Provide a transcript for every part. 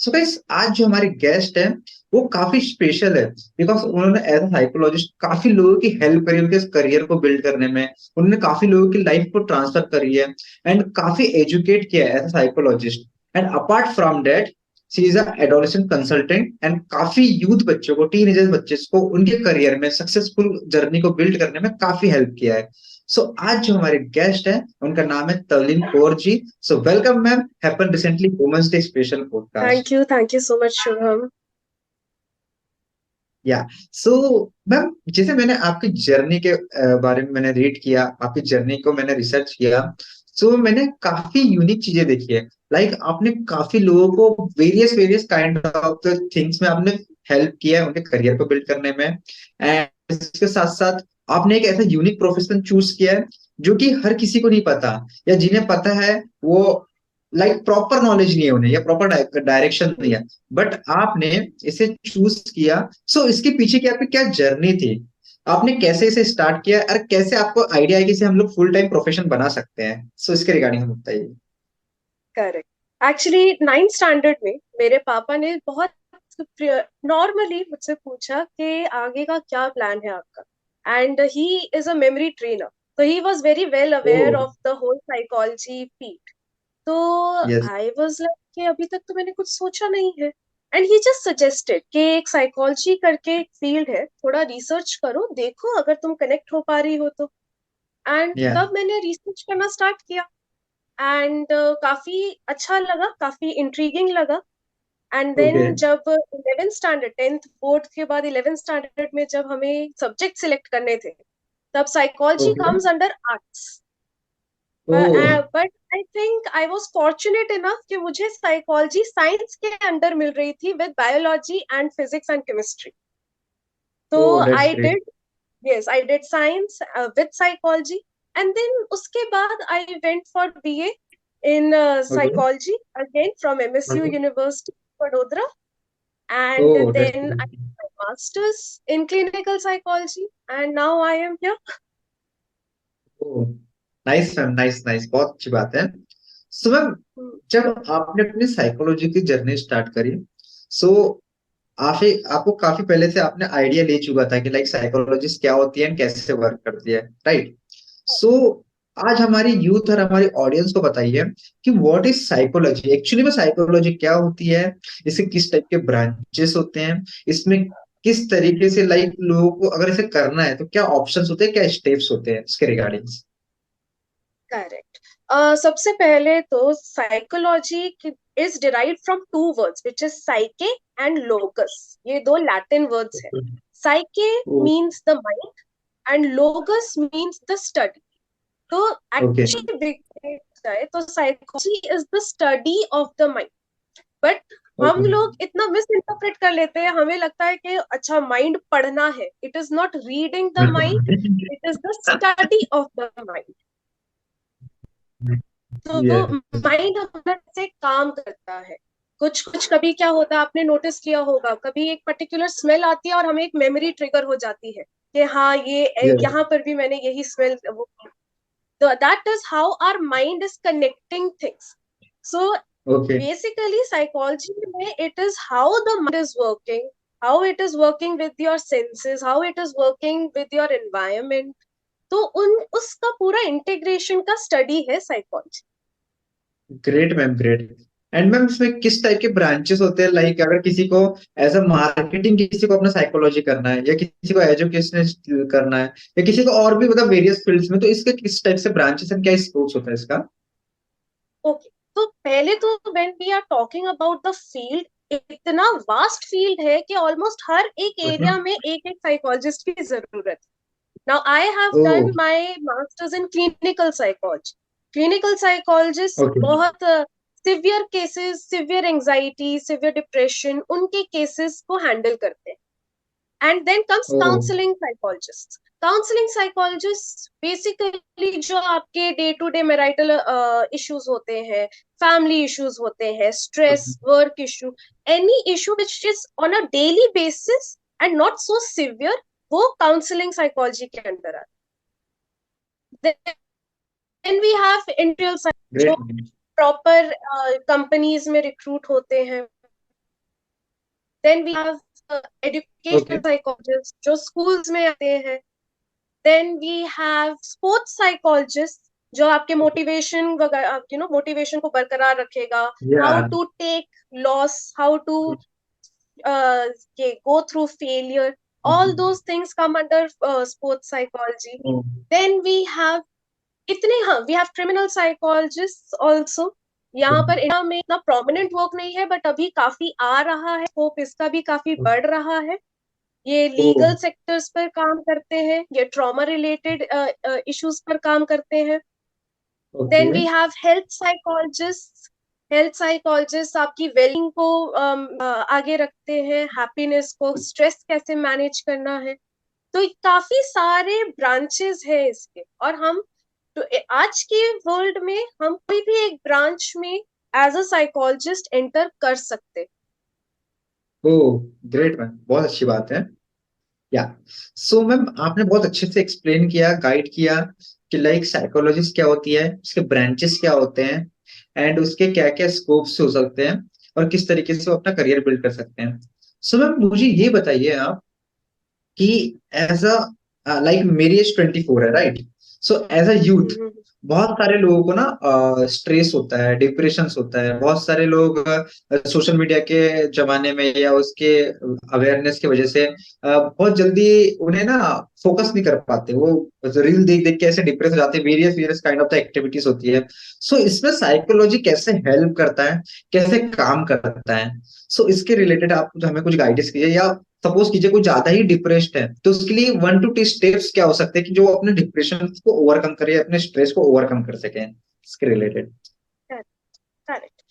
So guys, आज जो हमारे गेस्ट हैं वो काफी स्पेशल है, बिकॉज उन्होंने एज अ साइकोलॉजिस्ट काफी लोगों की हेल्प करी, उनके करियर को बिल्ड करने में। उन्होंने काफी लोगों की लाइफ को ट्रांसफर करी है एंड काफी एजुकेट किया है as a psychologist. And apart from that, she is a adolescent consultant and काफी यूथ बच्चों को, टीनेजर्स बच्चे को उनके करियर में सक्सेसफुल जर्नी को बिल्ड करने में काफी हेल्प किया है। सो आज जो हमारे गेस्ट हैं उनका नाम है Tavleen Kaur ji. So welcome ma'am, happen recently women's day special podcast. Thank you so much, Shubham. या सो मैम, जैसे मैंने आपकी जर्नी के बारे में मैंने रीड किया, आपकी जर्नी को मैंने रिसर्च किया। सो मैंने काफी यूनिक चीजें देखी है। लाइक आपने काफी लोगों को various various kind of things में आपने हेल्प किया है उनके करियर को बिल्ड करने में। एंड इसके साथ साथ आपने एक ऐसा यूनिक प्रोफेशन चूज किया है जो कि हर किसी को नहीं पता, या जिन्हें पता है वो लाइक प्रॉपर नॉलेज नहीं है उन्हें, या प्रॉपर डायरेक्शन नहीं है, बट आपने इसे चूज किया। सो इसके पीछे की आपकी क्या जर्नी थी? आपने कैसे इसे स्टार्ट किया और कैसे आपको आइडिया है कि इसे हम लोग फुल टाइम प्रोफेशन बना सकते हैं? सो इसके रिगार्डिंग हम बताइए। करेक्ट। एक्चुअली 9th स्टैंडर्ड में मेरे पापा ने बहुत नॉर्मली मुझसे पूछा कि आगे का क्या प्लान है आपका। And he is a memory trainer, तो he was very well oh, aware of the whole psychology field. तो यस। आई वॉज लाइक कि अभी तक तो मैंने कुछ सोचा नहीं है। एंड ही जस्ट सजेस्टेड कि एक साइकोलॉजी करके एक फील्ड है, थोड़ा रिसर्च करो, देखो अगर तुम कनेक्ट हो पा रही हो तो। एंड या, तब मैंने रिसर्च करना स्टार्ट किया। एंड काफी अच्छा लगा, काफी इंट्रीगिंग लगा। एंड ओके, देन जब 11th स्टैंडर्ड, 10th बोर्ड के बाद 11th स्टैंडर्ड में जब हमें सब्जेक्ट सिलेक्ट करने थे, तब psychology okay, comes under arts. Oh, but I think I was fortunate enough कि मुझे साइकोलॉजी साइंस के अंडर मिल रही थी with biology and physics and chemistry. तो oh, that's I great. Did, yes, I did science with psychology. And then uske baad I went for BA in okay, psychology again from MSU okay, University, Vadodara. Oh, And that's then I great. did my master's in clinical psychology, and now I am here. Oh, nice ma'am, nice nice, बहुत अच्छी बात है। So ma'am, Hmm. जब आपने अपनी psychology की journey start करी, सो आपको काफी पहले से आपने आइडिया ले चुका था कि लाइक साइकोलॉजिस्ट क्या होती है एंड कैसे वर्क करती है, राइट? सो आज हमारी यूथ और हमारी ऑडियंस को बताइए कि व्हाट इज साइकोलॉजी, एक्चुअली में साइकोलॉजी क्या होती है, इसके किस टाइप के ब्रांचेस होते हैं, इसमें किस तरीके से लाइक लोगों को अगर इसे करना है तो क्या ऑप्शंस होते हैं, क्या स्टेप्स होते हैं इसके रिगार्डिंग? Correct. सबसे पहले तो psychology is derived from two words which is psyche and logos. ये दो लैटिन वर्ड्स है। Psyche means the mind and logos means the study. तो ओके, एक्चुअली देखा जाए तो psychology is the study of the mind. But हम okay, लोग इतना मिस इंटरप्रेट कर लेते हैं, हमें लगता है कि अच्छा माइंड पढ़ना है। It is not reading the mind, it is the study of the mind. तो यस, माइंड हमारा से काम करता है। कुछ कुछ कभी क्या होता है, आपने नोटिस किया होगा, कभी एक पर्टिकुलर स्मेल आती है और हमें एक मेमोरी ट्रिगर हो जाती है कि हाँ ये यस, यहाँ पर भी मैंने यही स्मेल वो। तो that is how our mind is connecting things. So okay, basically psychology में it is how the mind is working, how it is working with your senses, how it is working with your environment. तो उन उसका पूरा integration का study है psychology. Great ma'am, great. And ma'am, इसमें किस type के ब्रांचेस होते हैं? लाइक अगर किसी को एज अ मार्केटिंग, किसी को अपना साइकोलॉजी करना है, या किसी को एजुकेशन करना है, या किसी को और भी मतलब वेरियस फील्ड्स में, तो इसके किस टाइप से ब्रांचेस एंड क्या स्कोप्स होता है इसका? ओके, तो पहले तो when we are talking about the field, इतना वास्ट फील्ड है कि ऑलमोस्ट हर एक ओके, एरिया में एक एक साइकोलॉजिस्ट की जरूरत है। Now I have oh, done my masters in clinical psychology. Clinical psychologist okay, बहुत severe cases, severe anxiety, severe depression, उनके केसेस को हैंडल करते हैं। And then comes oh, counselling psychologist. Counselling psychologist basically जो आपके day to day marital issues होते हैं, family issues होते हैं, stress, work issue, any issue which is on a daily basis and not so severe, वो counselling psychology के अंदर आता है। देन वी हैव इंटीरियर जो ग्रेट। प्रॉपर कंपनीज में रिक्रूट होते हैं, then we have educational okay. Psychologist जो स्कूल्स में आते हैं। Then we have sports psychologist जो आपके मोटिवेशन वगैरह, मोटिवेशन को बरकरार रखेगा। या। How to take loss, how to go through failure, all those things come under sports psychology. Then we have इतने, हाँ, we have criminal psychologist also. यहाँ पर इंडिया में इतना प्रोमिनेंट वर्क नहीं है, बट अभी काफी आ रहा है, स्कोप इसका भी काफी बढ़ रहा है। ये ओ। लीगल सेक्टर्स पर काम करते हैं, ये ट्रॉमा रिलेटेड इश्यूज पर काम करते हैं। Okay. Then we have health psychologist. Health psychologist आपकी वेलिंग को आगे रखते हैं, हैप्पीनेस को, स्ट्रेस कैसे मैनेज करना है। तो काफी सारे ब्रांचेस है इसके, और हम तो आज के वर्ल्ड में हम कोई भी एक ब्रांच में एज अ साइकोलॉजिस्ट एंटर कर सकते। ओ, ग्रेट मैम, बहुत अच्छी बात है। या। सो मैम, आपने बहुत अच्छे से एक्सप्लेन किया, गाइड किया कि लाइक साइकोलॉजिस्ट क्या होती है, उसके ब्रांचेस क्या होते हैं, एंड उसके क्या क्या स्कोप्स हो सकते हैं, और किस तरीके से वो अपना करियर बिल्ड कर सकते हैं। सो मैम, मुझे ये बताइए आप कि एज अ लाइक मेरी एज 24 है, right? So as a youth, बहुत सारे लोगों को ना स्ट्रेस होता है, डिप्रेशन होता है। बहुत सारे लोग सोशल मीडिया के जमाने में या उसके अवेयरनेस की वजह से बहुत जल्दी उन्हें ना फोकस नहीं कर पाते। वो रील देख देख के ऐसे डिप्रेस हो जाते हैं। Various various kind of the activities होती है। सो इसमें साइकोलॉजी कैसे हेल्प करता है, कैसे काम करता है? सो इसके रिलेटेड आप हमें कुछ गाइडेंस कीजिए। या सपोज कीजिए कोई ज्यादा ही डिप्रेस्ड है, तो उसके लिए 1 to 2 स्टेप्स क्या हो सकते हैं कि जो वो अपने डिप्रेशन को ओवरकम करे, अपने स्ट्रेस को ओवरकम कर सके, इसके रिलेटेड। करेक्ट।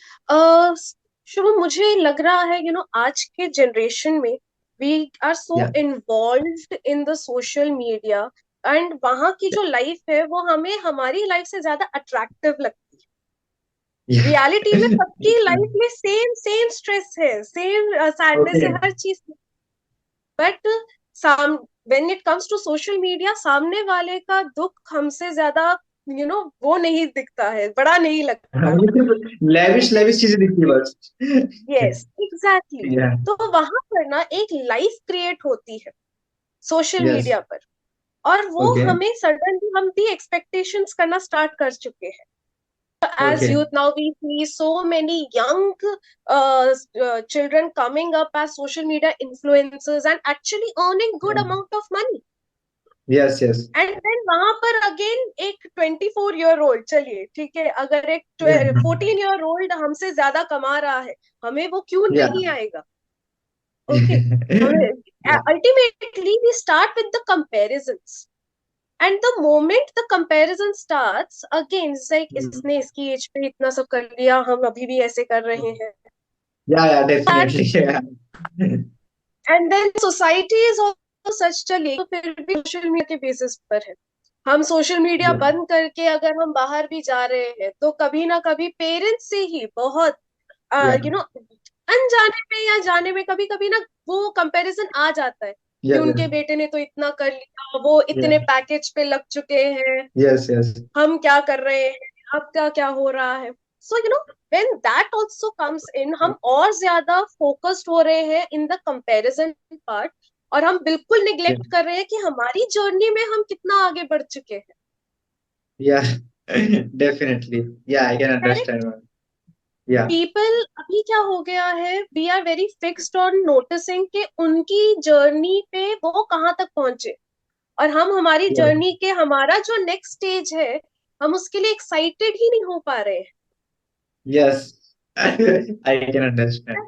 शुभ, मुझे लग रहा है आज के जनरेशन में वी आर सो या। Involved in the social media, and वहां की जो लाइफ है वो हमें हमारी लाइफ से ज्यादा अट्रैक्टिव लगती है। रियलिटी में सबकी लाइफ में सेम सेम स्ट्रेस है, सेम सैडनेस ओके। है, हर चीज। But some when it comes to social media, सामने वाले का दुख हमसे ज्यादा वो नहीं दिखता है, बड़ा नहीं लगता। लेविश लेविश चीजें दिखती है बस। Yes, exactly. या। तो वहां पर ना एक लाइफ क्रिएट होती है सोशल यस। मीडिया पर, और वो ओके। हमें सडनली हम भी एक्सपेक्टेशंस करना स्टार्ट कर चुके हैं। As okay. youth now, we see so many young children coming up as social media influencers and actually earning good amount of money. Yes. Yes. And then वहां पर again एक 24 year old, चलिए ठीक है, अगर एक 14 ईयर ओल्ड हमसे ज्यादा कमा रहा है, हमें वो क्यों या। नहीं आएगा? ओके, हमें ultimately we start with the comparisons, and the moment the comparison starts again, like इसने इसकी एज पे इतना सब कर लिया, हम अभी भी ऐसे कर रहे हैं। Yeah definitely. And then society is also such, चलिए तो फिर भी सोशल मीडिया के बेसिस पर है। हम सोशल मीडिया बंद करके अगर हम बाहर भी जा रहे हैं, तो कभी ना कभी पेरेंट्स से ही बहुत या। यू नो अनजाने में या जाने में कभी कभी ना वो कंपैरिजन आ जाता है कि यस। उनके बेटे ने तो इतना कर लिया, वो इतने पैकेज पे लग चुके हैं, यस। यस। हम क्या कर रहे हैं, आपका क्या हो रहा है। So when that also comes in, हम और ज्यादा फोकस्ड हो रहे हैं इन द कंपैरिजन पार्ट, और हम बिल्कुल निग्लेक्ट कर रहे हैं कि हमारी जर्नी में हम कितना आगे बढ़ चुके हैं। Yeah definitely. Yeah, I can correct. Understand. Yeah. People अभी क्या हो गया है, we are very fixed on noticing कि उनकी जर्नी पे वो कहाँ तक पहुंचे, और हम हमारी जर्नी के, हमारा जो नेक्स्ट स्टेज है, हम उसके लिए एक्साइटेड ही नहीं हो पा रहे हैं। Yes, I can understand.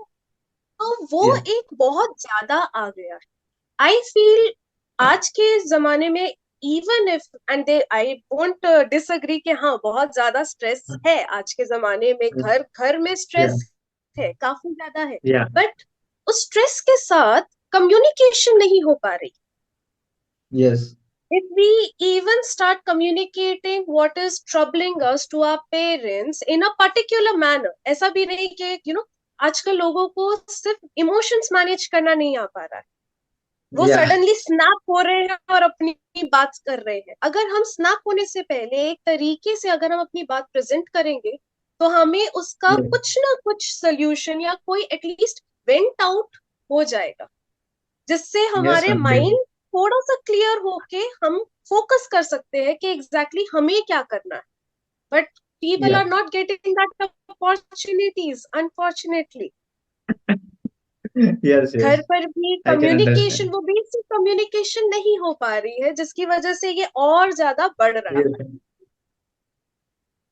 तो वो या। एक बहुत ज्यादा आ गया है, आई फील, आज के जमाने में। Even if and they I won't disagree कि हाँ बहुत ज्यादा स्ट्रेस है आज के जमाने में, घर घर में या। स्ट्रेस है, काफी ज्यादा है। या। बट उस स्ट्रेस के साथ कम्युनिकेशन नहीं हो पा रही। Yes. If we even start communicating what is troubling us to our parents in a particular manner, ऐसा भी नहीं कि आजकल लोगों को सिर्फ इमोशंस मैनेज करना नहीं आ पा रहा है, वो या। सडनली स्नैप हो रहे हैं और अपनी बात कर रहे हैं। अगर हम स्नैप होने से पहले एक तरीके से अगर हम अपनी बात प्रेजेंट करेंगे, तो हमें उसका कुछ ना कुछ सोल्यूशन या कोई एटलीस्ट वेंट आउट हो जाएगा, जिससे यस हमारे मैम, ग्रेट। माइंड थोड़ा सा क्लियर होके हम फोकस कर सकते हैं कि एग्जैक्टली हमें क्या करना है. But people yeah are not getting that opportunities unfortunately. Yes yes, घर पर भी आई कैन कम्युनिकेशन, अंडरस्टैंड। वो बेसिक कम्युनिकेशन नहीं हो पा रही है, जिसकी वजह से ये और ज्यादा बढ़ रहा है.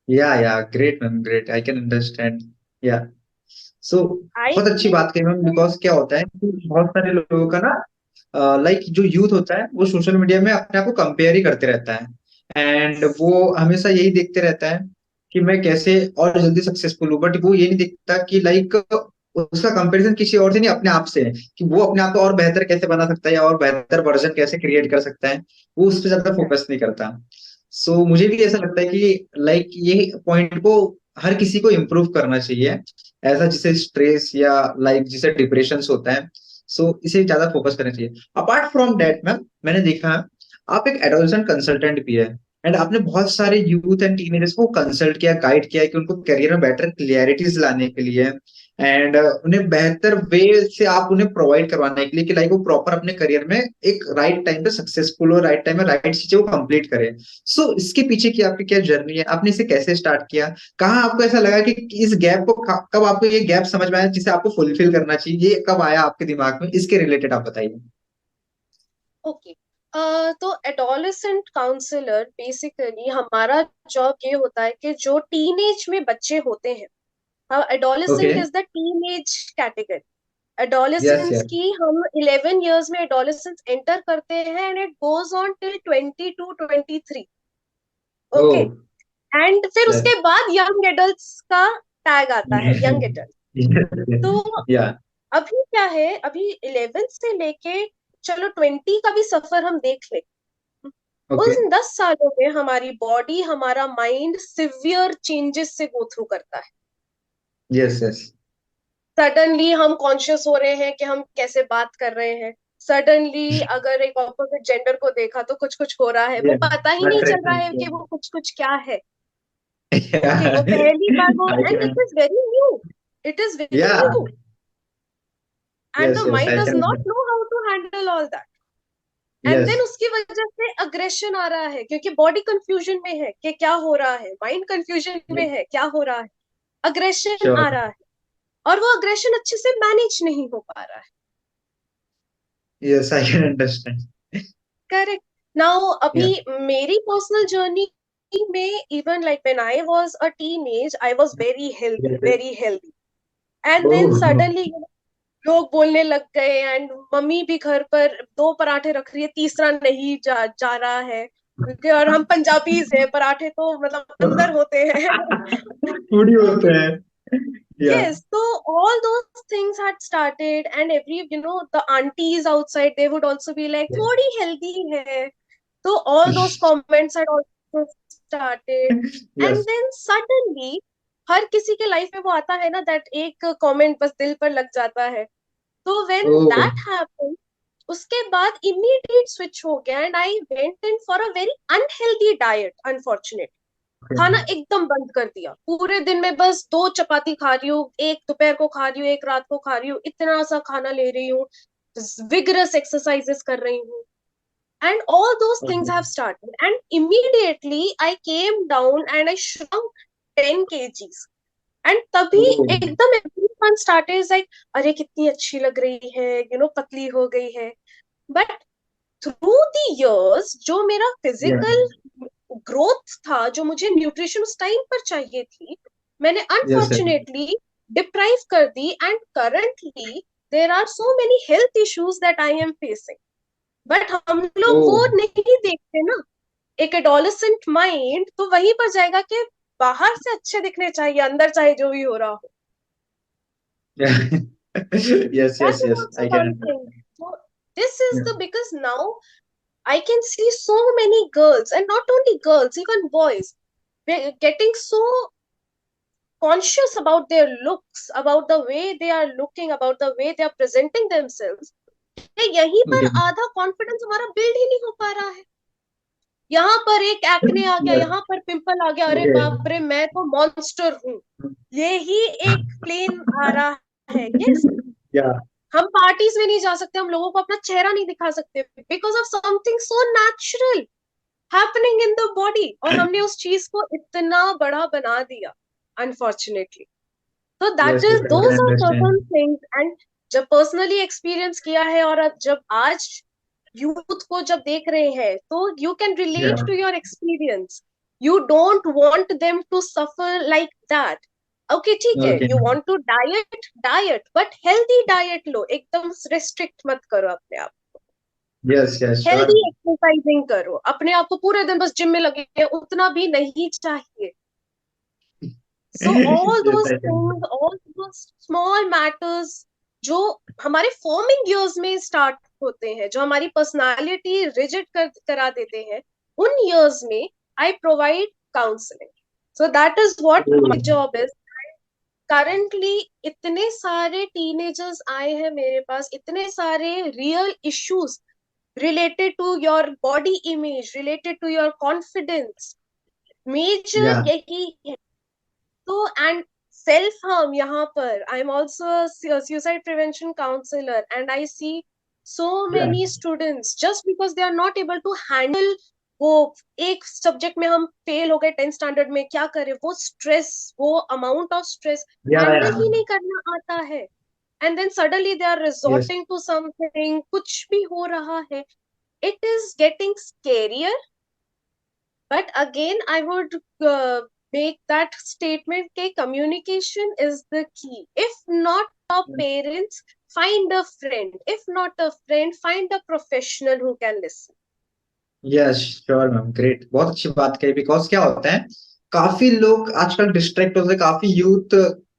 या great ma'am, great, I can understand. या सो आई बहुत अच्छी थिंक. बात कही मैम, बिकॉज क्या होता है कि बहुत सारे लोगों का ना, लाइक जो यूथ होता है वो सोशल मीडिया में अपने आप को कंपेयर ही करते रहता है, एंड वो हमेशा यही देखते रहता है कि मैं कैसे और जल्दी सक्सेसफुल हूँ, बट वो ये नहीं देखता कि लाइक उसका कंपैरिजन किसी और से नहीं, अपने आप से है, कि वो अपने आप को और बेहतर कैसे बना सकता है या और बेहतर वर्जन कैसे क्रिएट कर सकता है। वो उस पर ज्यादा फोकस नहीं करता। सो मुझे भी ऐसा लगता है कि लाइक ये पॉइंट को हर किसी को इम्प्रूव करना चाहिए, ऐसा जिसे स्ट्रेस या लाइक जिसे डिप्रेशन होता है। सो इसे ज्यादा फोकस करना चाहिए। अपार्ट फ्रॉम दैट मैम, मैंने देखा आप एक एडोलसेंट कंसल्टेंट भी है, एंड आपने बहुत सारे यूथ एंड टीनेजर्स को कंसल्ट किया, गाइड किया कि उनको करियर में बेटर क्लियरिटीज लाने के लिए, एंड उन्हें बेहतर वे से आप उन्हें प्रोवाइड करवाने के लिए कि लाइक वो प्रॉपर अपने करियर में एक राइट टाइम पे सक्सेसफुल हो, राइट टाइम में राइट चीजें वो कंप्लीट करे। सो इसके पीछे की आपकी क्या जर्नी है, आपने इसे कैसे स्टार्ट किया, कहाँ आपको ऐसा लगा कि इस गैप को कब आपको ये गैप समझ में आया जिसे आपको फुलफिल करना चाहिए, ये कब आया आपके दिमाग में, इसके रिलेटेड आप बताइए। ओके. तो एडोलेसेंट काउंसलर बेसिकली हमारा जॉब ये होता है कि जो टीनेज में बच्चे होते हैं, okay. Adolescent is the teenage category. Yes adolescence yes. की हम 11 इयर्स में एडोलेसेंस एंटर करते हैं and it goes on till 22-23. Oh. Okay. And फिर यस। उसके बाद यंग एडल्ट्स का टैग आता है, यंग एडल्ट. तो या। अभी क्या है, अभी 11 से लेके चलो 20 का भी सफर हम देख ले. ओके। उन 10 सालों में हमारी बॉडी, हमारा माइंड सिवियर चेंजेस से गो थ्रू करता है. Yes yes. सडनली हम कॉन्शियस हो रहे हैं कि हम कैसे बात कर रहे हैं. सडनली अगर एक ऑपोजिट जेंडर को देखा तो कुछ कुछ हो रहा है, वो पता ही नहीं चल रहा है कि वो कुछ कुछ क्या है. ओके, वो पहली बार वो, I and can. It is very new. It is very yeah. New. And yes the yes, mind I does not can. Know how to handle all that. And yes. Then उसकी वजह से aggression आ रहा है, क्योंकि body confusion में है कि क्या हो रहा है, माइंड कंफ्यूजन में है क्या हो रहा है, अग्रेशन आ श्योर। रहा है. और वो अग्रेशन अच्छे से मैनेज नहीं हो पा रहा है. Yes, I can understand. Correct. Now अभी या। मेरी पर्सनल जर्नी में, even like when I was a teenage, I was very healthy, very healthy. And then oh. Suddenly लोग बोलने लग गए, एंड मम्मी भी घर पर 2 पराठे रख रही है, तीसरा नहीं जा रहा है, क्योंकि और हम पंजाबीज हैं, पराठे तो मतलब अंदर होते हैं. पूरी होते हैं। या। Yes, so all those things had started, and the aunties outside, they would also be like, "थोड़ी healthy है." So all those comments had also started, yes. and then suddenly, हर किसी के लाइफ में वो आता है ना, that एक comment बस दिल पर लग जाता है. So when oh. that happened, उसके बाद immediate switch हो गया, and I went in for a very unhealthy diet, unfortunately. खाना एकदम बंद कर दिया. पूरे दिन में बस 2 चपाती खा रही हूँ, एक दोपहर को खा रही हूँ, एक रात को खा रही हूँ, इतना सा खाना ले रही हूँ, विगरस एक्सरसाइजेस कर रही हूँ. And all those things have started, and immediately I came down and I shrunk 10 kgs. And तभी ओह। एकदम एवरीवन स्टार्टेड लाइक, अरे कितनी अच्छी लग रही है, पतली हो गई है. बट थ्रू द इयर्स जो मेरा या। फिजिकल ग्रोथ था, जो मुझे न्यूट्रिशन उस टाइम पर चाहिए थी, मैंने यस यस। अनफॉर्चुनेटली डिप्राइव कर दी. And currently there are so many health issues that I am facing. But हम लोग ओह। वो नहीं देखते ना. एक एडोलेसेंट माइंड तो वहीं पर जाएगा कि बाहर से अच्छे दिखने चाहिए, अंदर चाहे जो भी हो रहा हो. Yes That yes is yes, also I can one thing. Understand. So this is the, because now I can see so many girls, and not only girls, even boys, they're getting so conscious about their looks, about the way they are looking, about the way they are presenting themselves. यहीं पर okay. आधा confidence हमारा build ही नहीं हो पा रहा है. यहाँ पर एक एक्ने आ गया, यस। यहाँ पर पिंपल आ गया, अरे ओके। बाप रे मैं तो मॉन्स्टर हूँ. ये ही एक प्लेन आ रहा है. यस. या। हम पार्टीज में नहीं जा सकते, हम लोगों को अपना चेहरा नहीं दिखा सकते, because of something so natural happening in the body, और हमने उस चीज को इतना बड़ा बना दिया अनफॉर्चुनेटली। तो that yes, is, I can those are understand. Certain things. And जब पर्सनली एक्सपीरियंस किया है, और जब आज यूथ को जब देख रहे हैं, तो you can yeah, relate to your experience. You don't want them to suffer like that. Okay ठीक है, okay, you want to diet, diet, but healthy diet लो, एकदम रिस्ट्रिक्ट मत करो अपने आप। Yes yes, sure. Healthy exercising करो, अपने आप को पूरे दिन बस जिम में लगे हैं, उतना भी नहीं चाहिए। So all yes, those I can. things, all those small matters जो हमारे फॉर्मिंग ईयर्स में स्टार्ट होते हैं, जो हमारी पर्सनालिटी रिजिड करा देते हैं, उन ईयर्स में I provide counselling. So that is what my job is. Currently इतने सारे टीनेजर्स आए हैं मेरे पास, इतने सारे real issues related to your body image, related to your confidence, yeah, major यही है। तो एंड सेल्फ हार्म, यहाँ पर I am also suicide prevention counsellor, and I see so yeah, many students just because they are not able to handle वो एक subject में हम fail हो गए 10th स्टैंडर्ड में, क्या करें, वो स्ट्रेस, वो amount of stress yeah, handle ही नहीं करना आता है। And then suddenly they are yes, resorting to something, कुछ भी हो रहा है, it is getting scarier. But again, I would make that statement that communication is the key. If not a parents, find a friend. If not a friend, find a professional who can listen. Yes, sure ma'am, great, बहुत अच्छी बात कही। Because क्या होता है, काफी लोग आजकल डिस्ट्रैक्ट होते हैं, काफी यूथ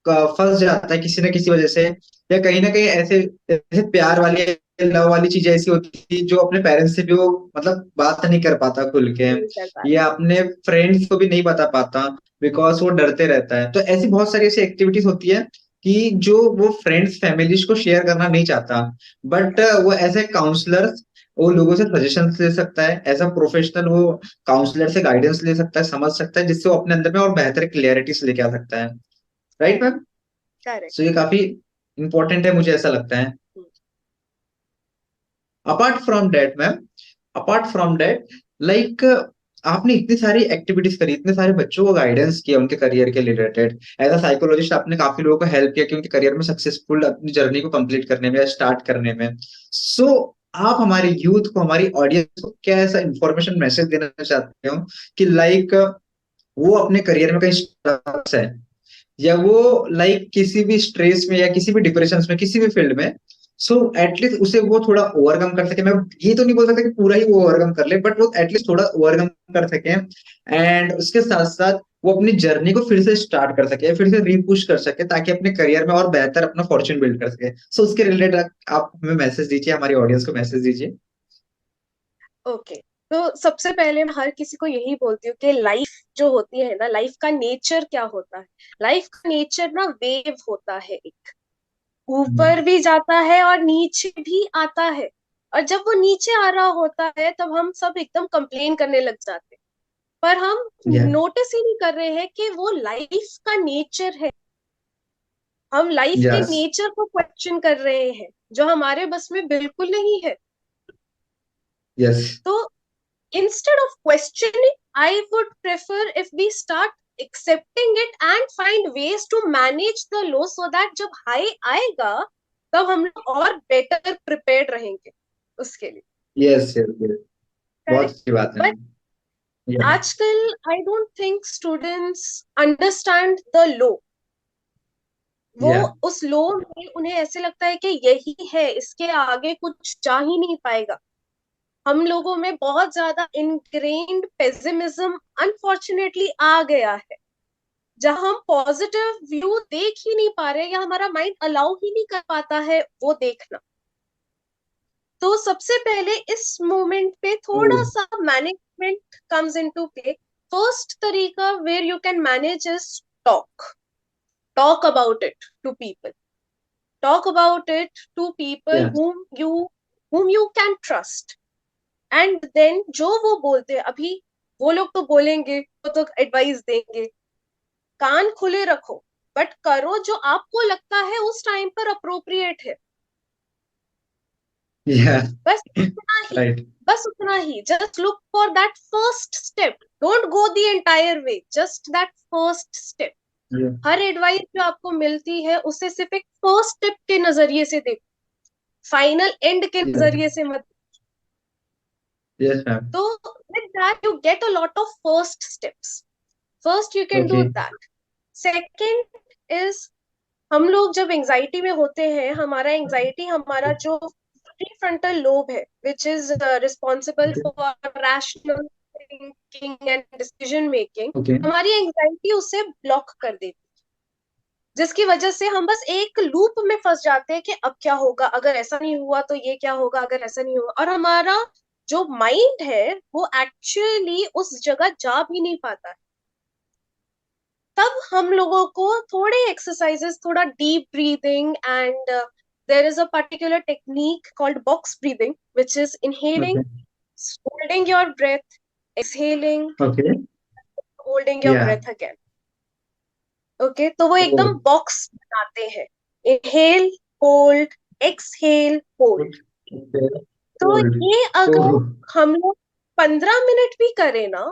फंस जाता है किसी ना किसी वजह से, या कहीं ना कहीं ऐसे ऐसे प्यार वाली, लव वाली चीजें ऐसी होती है जो अपने पेरेंट्स से भी वो मतलब बात नहीं कर पाता खुल के, नहीं कर या पाता। अपने फ्रेंड्स को भी नहीं बता पाता, बिकॉज वो डरते रहता है। तो ऐसी बहुत सारी ऐसी एक्टिविटीज होती है कि जो वो फ्रेंड्स फैमिलीज को शेयर करना नहीं चाहता, बट वो ऐसे काउंसलर, वो लोगों से सजेशन ले सकता है, एज अ प्रोफेशनल वो काउंसलर से गाइडेंस ले सकता है, समझ सकता है, जिससे वो अपने अंदर में और बेहतर क्लियरिटी से लेके आ सकता है। Right Correct, ma'am? correct. सो ये काफी इंपॉर्टेंट है, मुझे ऐसा लगता है। Apart from that ma'am, apart from that, like आपने इतनी सारी एक्टिविटीज करी, इतने सारे बच्चों को गाइडेंस किया उनके करियर के रिलेटेड, एज अ साइकोलॉजिस्ट आपने काफी लोगों को हेल्प किया कि उनके करियर में सक्सेसफुल अपनी जर्नी को कंप्लीट करने में या स्टार्ट करने में। सो आप हमारे यूथ को, हमारी ऑडियंस को क्या ऐसा इंफॉर्मेशन मैसेज देना चाहते हो कि लाइक वो अपने करियर में कहीं stuck है, या वो लाइक किसी भी स्ट्रेस में या किसी भी डिप्रेशन में, किसी भी फील्ड में, सो एटलीस्ट उसे वो थोड़ा ओवरकम कर सके। मैं ये तो नहीं बोल सकता कि पूरा ही वो ओवरकम कर ले, बट वो एटलीस्ट थोड़ा ओवरकम कर सके, एंड उसके साथ साथ वो अपनी जर्नी को फिर से स्टार्ट कर सके, फिर से रीपुश कर सके, ताकि अपने करियर में और बेहतर अपना फॉर्च्यून बिल्ड कर सके। सो उसके रिलेटेड आप हमें मैसेज दीजिए, हमारी ऑडियंस को मैसेज दीजिए। ओके, तो सबसे पहले मैं हर किसी को यही बोलती हूँ कि लाइफ जो होती है ना, लाइफ का नेचर क्या होता है। लाइफ का नेचर ना वेव होता है, एक ऊपर भी जाता है और नीचे भी आता है। और जब वो नीचे आ रहा होता है, तब हम सब एकदम कंप्लेन करने लग जाते हैं, पर हम या, नोटिस ही नहीं कर रहे हैं कि वो लाइफ का नेचर है। हम लाइफ के यस, नेचर को क्वेश्चन कर रहे हैं, जो हमारे बस में बिल्कुल नहीं है। यस, तो instead of questioning, I would prefer if we start accepting it and find ways to manage the low, so that जब हाई आएगा, तब हम लोग और बेटर प्रिपेयर्ड रहेंगे उसके लिए। यस, यस, बहुत करेक्ट। अच्छी बात है। बट या, आजकल I don't think students understand the low. वो या, उस लो में उन्हें ऐसे लगता है कि यही है, इसके आगे कुछ जा ही नहीं पाएगा। हम लोगों में बहुत ज्यादा इनग्रेन्ड पेसिमिज्म अनफॉर्चुनेटली आ गया है, जहां हम पॉजिटिव व्यू देख ही नहीं पा रहे, या हमारा माइंड अलाउ ही नहीं कर पाता है वो देखना। तो सबसे पहले इस मोमेंट पे थोड़ा सा management comes into play. First तरीका where you can manage is talk. Talk about it to people. Talk about it to people yeah, whom you can trust. And then जो वो बोलते हैं अभी, वो लोग तो बोलेंगे, वो तो एडवाइस देंगे, कान खुले रखो, बट करो जो आपको लगता है उस टाइम पर अप्रोप्रिएट है। या बस उतना ही, राइट। बस उतना ही, just look for that first step, don't go the entire way, just that first step. हर एडवाइस जो आपको मिलती है उसे सिर्फ एक फर्स्ट स्टेप के नजरिए से देखो, फाइनल एंड के नजरिए से मत। Yes ma'am. तो with that you get a lot of first steps. First you can do okay. that. Second is, हम लोग जब एंजाइटी में होते हैं, हमारा एंजाइटी, हमारा जो प्रीफ्रंटल लोब है which is responsible for rational thinking and decision making, okay. हमारी एंजाइटी उसे ब्लॉक कर देती, जिसकी वजह से हम बस एक लूप में फंस जाते हैं कि अब क्या होगा, अगर ऐसा नहीं हुआ तो ये क्या होगा, अगर ऐसा नहीं हुआ, और हमारा जो माइंड है वो एक्चुअली उस जगह जा भी नहीं पाता है। तब हम लोगों को थोड़े एक्सरसाइजेस, थोड़ा deep breathing, and there is a particular technique called box breathing which is inhaling, okay. Holding your breath, exhaling, okay. Holding your yeah. Breath again. Okay, तो वो ओ। एकदम बॉक्स बनाते हैं, inhale, hold, exhale, hold. Okay. तो cold. ये अगर ओह। हम लोग 15 मिनट भी करें ना,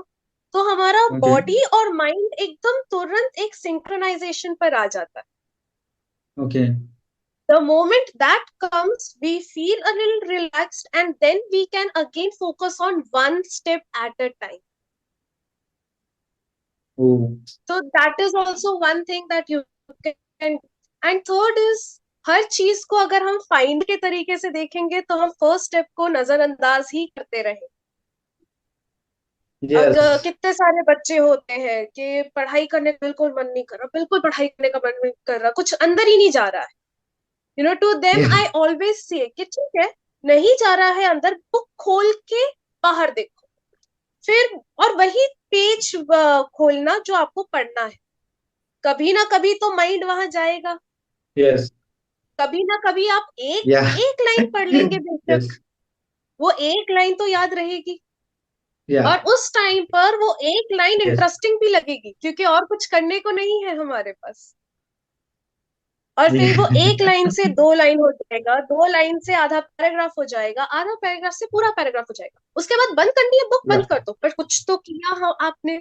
तो हमारा ओके। बॉडी और माइंड एकदम तुरंत एक सिंक्रोनाइजेशन पर आ जाता है। Okay. The moment that comes, we feel a little relaxed, and then we can again focus on one step at a time. Oh. So that is also one thing that you can. And third is, हर चीज को अगर हम find के तरीके से देखेंगे तो हम फर्स्ट स्टेप को नजरअंदाज ही करते रहे। यस। अगर कितने सारे बच्चे होते हैं कि पढ़ाई करने का बिल्कुल मन नहीं कर रहा, बिल्कुल पढ़ाई करने का मन नहीं कर रहा, कुछ अंदर ही नहीं जा रहा है, टू देम या। आई ऑलवेज से कि ठीक है, नहीं जा रहा है अंदर, बुक खोल के बाहर देखो, फिर और वही पेज खोलना जो आपको पढ़ना है। कभी ना कभी तो माइंड वहां जाएगा, यस। कभी ना कभी आप एक या। एक लाइन पढ़ लेंगे बेशक, यस। वो एक लाइन तो याद रहेगी, या। और उस टाइम पर वो एक लाइन यस। इंटरेस्टिंग भी लगेगी क्योंकि और कुछ करने को नहीं है हमारे पास। और फिर वो एक लाइन से 2 लाइन हो जाएगा, 2 लाइन से आधा पैराग्राफ हो जाएगा, आधा पैराग्राफ से पूरा पैराग्राफ हो जाएगा, उसके बाद बंद करनी है, बुक या। बंद कर दो, पर कुछ तो किया हो आपने,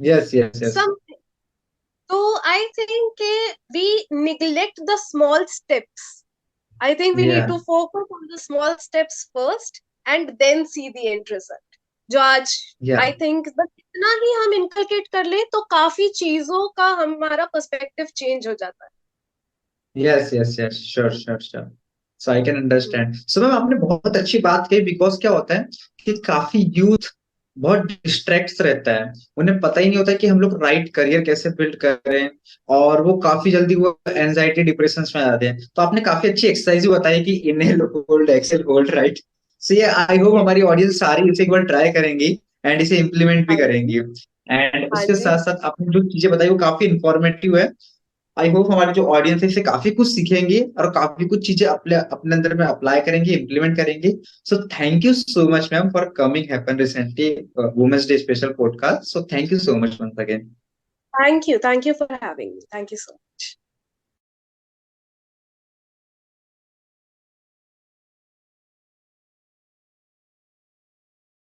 यस। यस। यस। समथिंग। तो I think we neglect the small steps. I think we yeah. Need to focus on the small steps first and then see the end result, जो आज या। आई थिंक बस इतना ही हम inculcate कर ले तो काफी चीजों का हमारा पर्सपेक्टिव चेंज हो जाता है। Yes. Yes. Yes. Sure sure sure. So I can hmm, understand. So ma'am आपने बहुत अच्छी बात कही, बिकॉज क्या होता है कि काफी यूथ बहुत डिस्ट्रैक्ट रहता है, उन्हें पता ही नहीं होता कि हम लोग राइट करियर कैसे बिल्ड करें, और वो काफी जल्दी वो एंजाइटी डिप्रेशन में आ जाते हैं। तो आपने काफी अच्छी एक्सरसाइज भी बताई कि inhale hold exhale hold, right. So ये आई होप हमारी ऑडियंस सारी इसे एक बार ट्राई करेंगी एंड इसे इम्प्लीमेंट भी हाँ जी, करेंगी। एंड हाँ उसके जी, साथ साथ आपने जो चीजें बताई वो काफी इंफॉर्मेटिव है। आई होप हमारी जो ऑडियंस है इससे काफी कुछ सीखेंगे और काफी कुछ चीजें अपने अपने अंदर में अप्लाई करेंगे, इम्प्लीमेंट करेंगे। So thank you so much ma'am for coming happen recently women's day special podcast. So thank you so much once again. Thank you for having me, thank you so much.